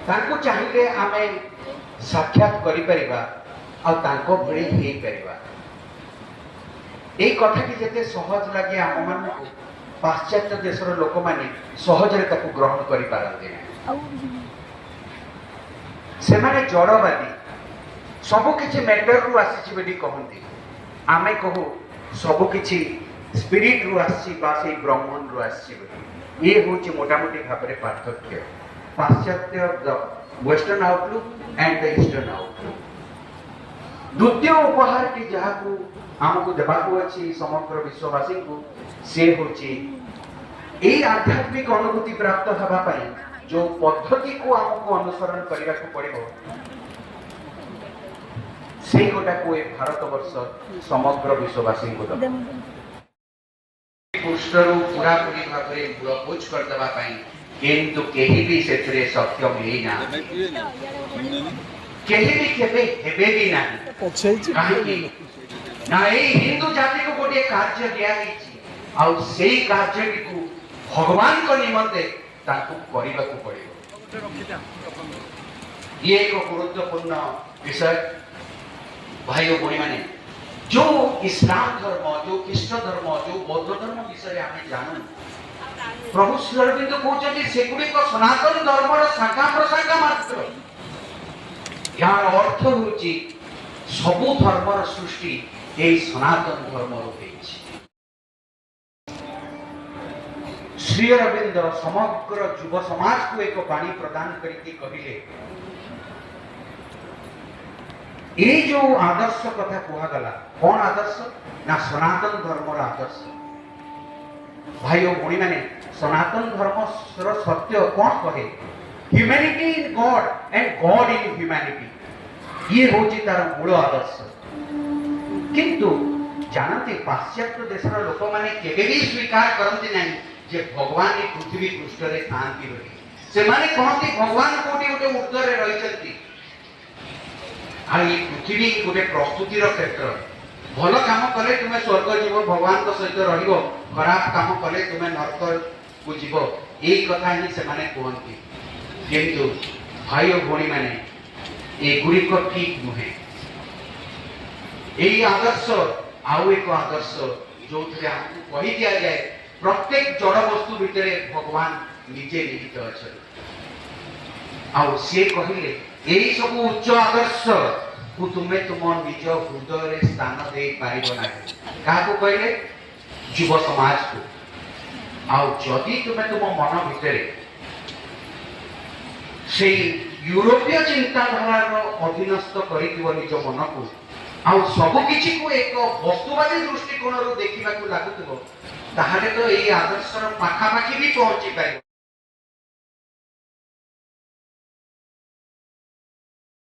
तांको चाहिए आमे साक्षात करि परिबा आ तांको भଳି हेई परिबा। एई कथा की जते सहज लगे आम मन पाश्चात्य देशर लोक माने सहजरे ताकू ग्रहण करि पारंते से माने जड़वादी सबु किछि मैटर रु आसी बेली कहंती आमे कहू सबु किछि स्पिरिट रु आसी बा से ब्रह्मन रु आसी बेली ये होची मोटामोटी भाबरे पार्थक्य पाश्चात्य western outlook and the eastern outlook. द्वितीय उपहार की जहाकू आमको देबाकू अछि समग्र विश्ववासी को से होची एई आध्यात्मिक अनुभूति प्राप्त हबा पई जो पद्धति को आमको अनुसरण करने को पड़ो से गोटा को भारतवर्ष समग्र विश्ववासी को पृष्ठर पूरा पूरी भाव में मूलपोच करदेवा किंतु केही भी से सक्षम होना केही भी केबे हेबे भी नहीं ना हिंदू जाति को गोटे कार्य दिया आउ से कार्य को भगवान को निमंते ताकू करने को पड़ो। ये एक गुरुत्वपूर्ण विषय भाई और बहनी माने जो इस्लाम धर्म जो ख्रीष्ट धर्म जो बौद्ध धर्म विषय आम जानू प्रभु श्री अरविंद कहते सेगुड़िक सनातन धर्मर शाखा प्रशाखा मात्र यार अर्थ होची सबु धर्मर सृष्टि यही सनातन धर्म श्री अरविंद समग्र युव समाज को एक बाणी प्रदान करके कहले ये जो आदर्श कथा कहगला कौन आदर्श ना सनातन धर्मर आदर्श। भाई और भणी माने सनातन धर्म सत्य कौन कहे humanity in God and God in humanity ये होची तार मूल आदर्श। किंतु जानते पाश्चात्य देशर लोक माने केबे भी स्वीकार करते नहीं जे भगवान ये पृथ्वी पृष्ठ रे थांती बोली से माने कहती भगवान कोटी गोटे ऊर्ध्व रे रहिसंती आ ये पृथ्वी गोटे प्रस्तुतिर क्षेत्र भल काम कले तुमे स्वर्ग जीव भगवान को सहित रहिबो खराब काम कले तुमे नरक को जीव एई कथा ही से माने कहती किंतु भाई और भणी माने ए गुरी को ठीक नुहे एई आदर्श आउ एक आदर्श जो थे हमको कही दिया जाए प्रत्येक जड़ वस्तु भितर भगवान निजे निहित अच्छा आउ से कहले यही सब उच्च आदर्श को तुम्हें तुम निज हृदय रे स्थान दे पारिबो ना का को कहले युव समाज को आउ जदि तुम्हें तुम मन भितर से यूरोपीय चिंताधारा अधीनस्थ करितिबो निज मन को आउ सब किछि को एक वस्तुवादी दृष्टिकोण रो देखिबा को लागुतिबो ताहाले तो एई आदर्शर पाखापाखी भी पहुंची पारिबो।